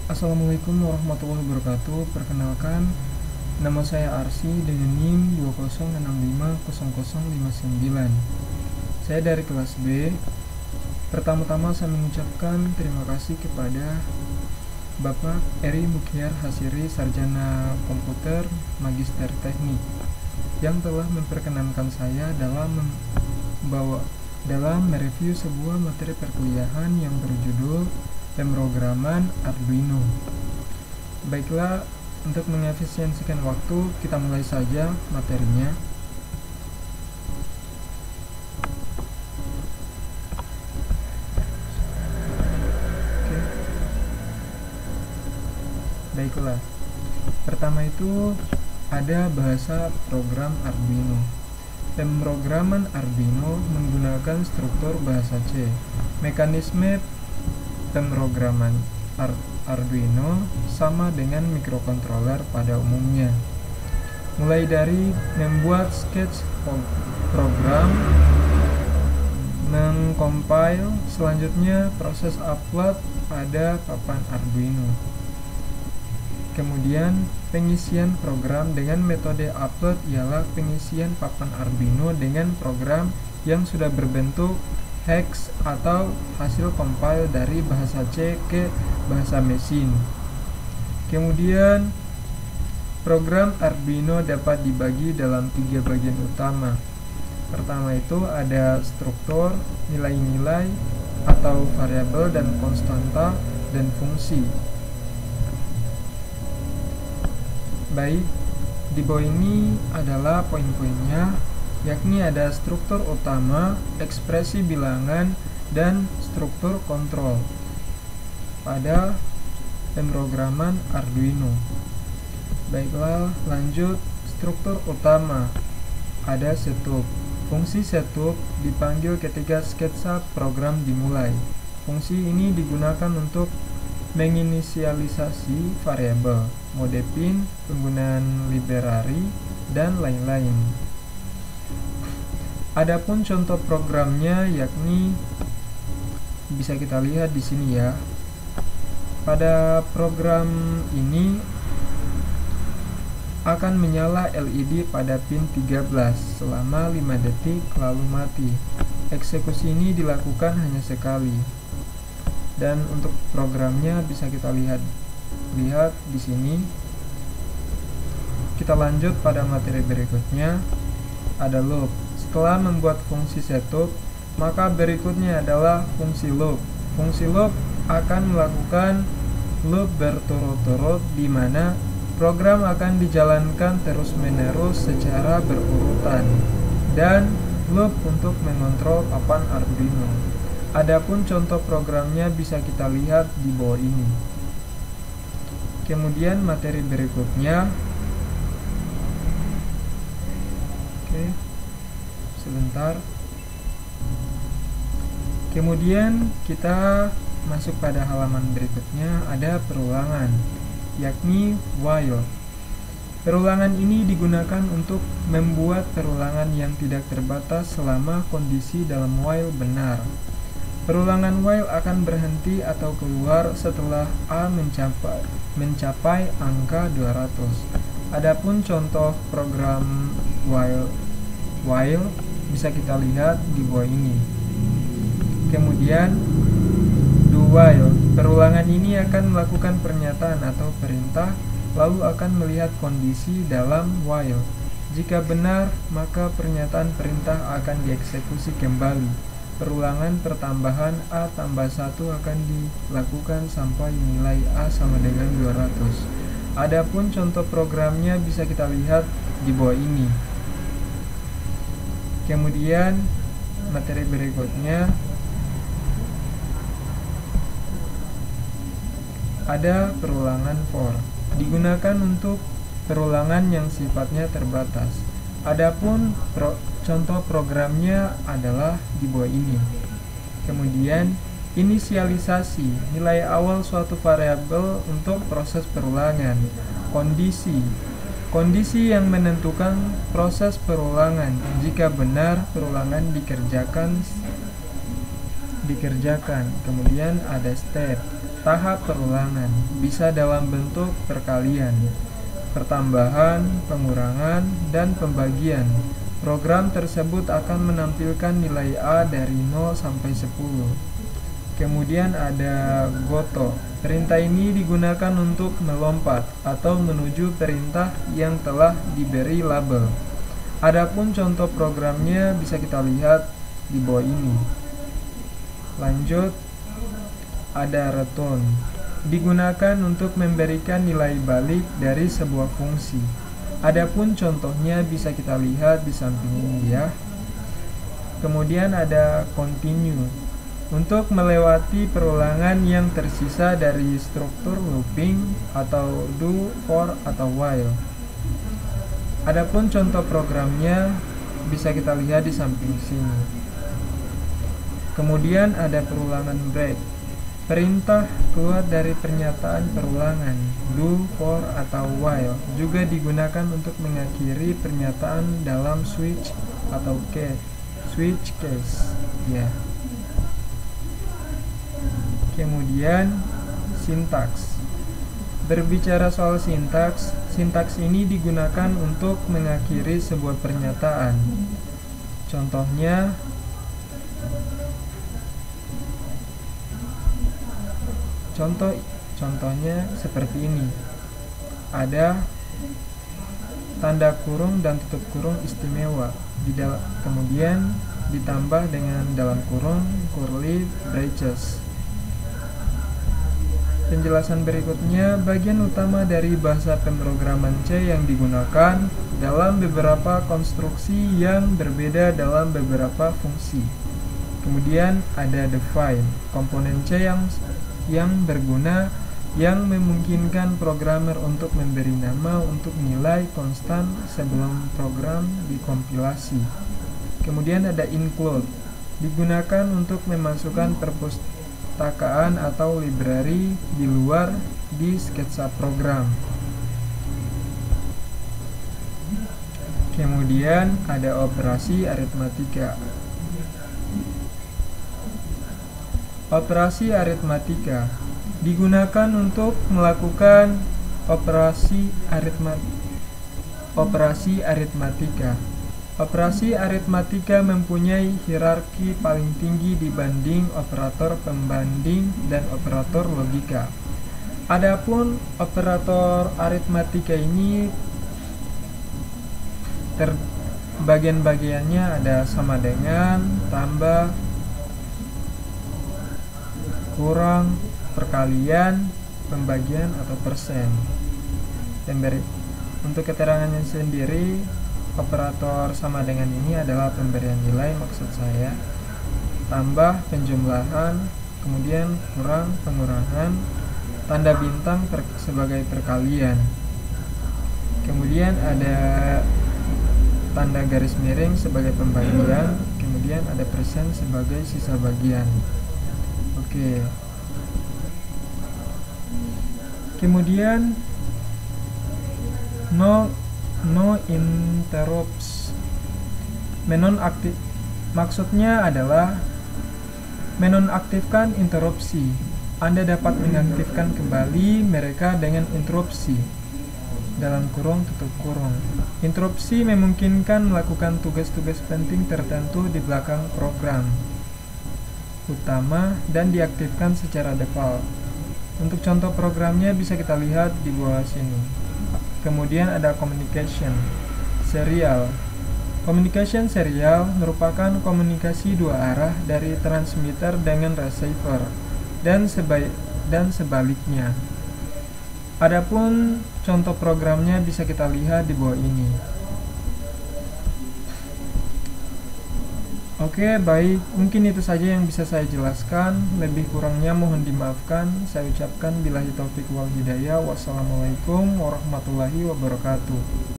Assalamualaikum warahmatullahi wabarakatuh. Perkenalkan, nama saya Arsi dengan NIM 20650059. Saya dari kelas B. Pertama-tama saya mengucapkan terima kasih kepada Bapak Eri Mukhiar Hasiri, Sarjana Komputer Magister Teknik, yang telah memperkenankan saya dalam mereview sebuah materi perkuliahan yang berjudul pemrograman Arduino. Baiklah, untuk mengefisiensikan waktu, kita mulai saja materinya. Oke. Baiklah. Pertama itu ada bahasa program Arduino. Pemrograman Arduino menggunakan struktur bahasa C. Mekanisme pemrograman Arduino sama dengan mikrokontroler pada umumnya. Mulai dari membuat sketch program, mengcompile, selanjutnya proses upload pada papan Arduino. Kemudian pengisian program dengan metode upload ialah pengisian papan Arduino dengan program yang sudah berbentuk hex atau hasil compile dari bahasa C ke bahasa mesin. Kemudian program Arduino dapat dibagi dalam 3 bagian utama. Pertama itu ada struktur, nilai-nilai atau variabel dan konstanta, dan fungsi. Baik, di bawah ini adalah poin-poinnya, yakni ada struktur utama, ekspresi bilangan, dan struktur kontrol pada pemrograman Arduino. Baiklah, lanjut. Struktur utama ada setup. Fungsi setup dipanggil ketika sketsa program dimulai. Fungsi ini digunakan untuk menginisialisasi variabel, mode pin, penggunaan library, dan lain-lain. Adapun contoh programnya yakni bisa kita lihat di sini ya. Pada program ini akan menyala LED pada pin 13 selama 5 detik lalu mati. Eksekusi ini dilakukan hanya sekali. Dan untuk programnya bisa kita lihat di sini. Kita lanjut pada materi berikutnya. Ada loop. Setelah membuat fungsi setup, maka berikutnya adalah fungsi loop. Fungsi loop akan melakukan loop berturut-turut di mana program akan dijalankan terus-menerus secara berurutan, dan loop untuk mengontrol papan Arduino. Adapun contoh programnya bisa kita lihat di bawah ini. Kemudian materi berikutnya. Oke. Sebentar. Kemudian kita masuk pada halaman berikutnya, ada perulangan, yakni while. Perulangan ini digunakan untuk membuat perulangan yang tidak terbatas selama kondisi dalam while benar. Perulangan while akan berhenti atau keluar setelah A mencapai angka 200. Adapun contoh program while bisa kita lihat di bawah ini. Kemudian do while. Perulangan ini akan melakukan pernyataan atau perintah, lalu akan melihat kondisi dalam while. Jika benar, maka pernyataan perintah akan dieksekusi kembali. Perulangan pertambahan A tambah 1 akan dilakukan sampai nilai A sama dengan 200. Adapun contoh programnya bisa kita lihat di bawah ini. Kemudian materi berikutnya ada perulangan for. Digunakan untuk perulangan yang sifatnya terbatas. Adapun contoh programnya adalah di bawah ini. Kemudian inisialisasi, nilai awal suatu variabel untuk proses perulangan. Kondisi yang menentukan proses perulangan. Jika benar, perulangan dikerjakan. Kemudian ada step, tahap perulangan, bisa dalam bentuk perkalian, pertambahan, pengurangan, dan pembagian. Program tersebut akan menampilkan nilai A dari 0 sampai 10. Kemudian ada goto. Perintah ini digunakan untuk melompat atau menuju perintah yang telah diberi label. Adapun contoh programnya bisa kita lihat di bawah ini. Lanjut, ada return. Digunakan untuk memberikan nilai balik dari sebuah fungsi. Adapun contohnya bisa kita lihat di samping ini ya. Kemudian ada continue. Untuk melewati perulangan yang tersisa dari struktur looping atau do, for, atau while. Adapun contoh programnya bisa kita lihat di samping sini. Kemudian ada perulangan break. Perintah keluar dari pernyataan perulangan, do, for, atau while juga digunakan untuk mengakhiri pernyataan dalam switch atau switch case ya. Kemudian sintaks. Berbicara soal sintaks, sintaks ini digunakan untuk mengakhiri sebuah pernyataan. Contohnya seperti ini. Ada tanda kurung dan tutup kurung istimewa. Kemudian ditambah dengan dalam kurung curly braces. Penjelasan berikutnya, bagian utama dari bahasa pemrograman C yang digunakan dalam beberapa konstruksi yang berbeda dalam beberapa fungsi. Kemudian ada define, komponen C yang berguna yang memungkinkan programmer untuk memberi nama untuk nilai konstan sebelum program dikompilasi. Kemudian ada include, digunakan untuk memasukkan perpustakaan atau library di luar di sketsa program. Kemudian ada operasi aritmatika. Operasi aritmatika digunakan untuk melakukan operasi aritmatika. Operasi aritmatika mempunyai hierarki paling tinggi dibanding operator pembanding dan operator logika. Adapun operator aritmatika ini bagian-bagiannya ada sama dengan, tambah, kurang, perkalian, pembagian, atau persen. Untuk keterangannya sendiri, operator sama dengan ini adalah pemberian nilai, maksud saya, tambah, penjumlahan, kemudian kurang, pengurangan, tanda bintang sebagai perkalian. Kemudian ada tanda garis miring sebagai pembagian, kemudian ada persen sebagai sisa bagian. Oke. Kemudian no interrupts. Maksudnya adalah menonaktifkan interupsi. Anda dapat mengaktifkan kembali mereka dengan interupsi. Dalam kurung tutup kurung. Interupsi memungkinkan melakukan tugas-tugas penting tertentu di belakang program utama dan diaktifkan secara default. Untuk contoh programnya bisa kita lihat di bawah sini. Kemudian ada communication serial. Communication serial merupakan komunikasi dua arah dari transmitter dengan receiver dan sebaliknya. Adapun contoh programnya bisa kita lihat di bawah ini. Oke, baik. Mungkin itu saja yang bisa saya jelaskan. Lebih kurangnya mohon dimaafkan. Saya ucapkan billahi taufik wal hidayah. Wassalamualaikum warahmatullahi wabarakatuh.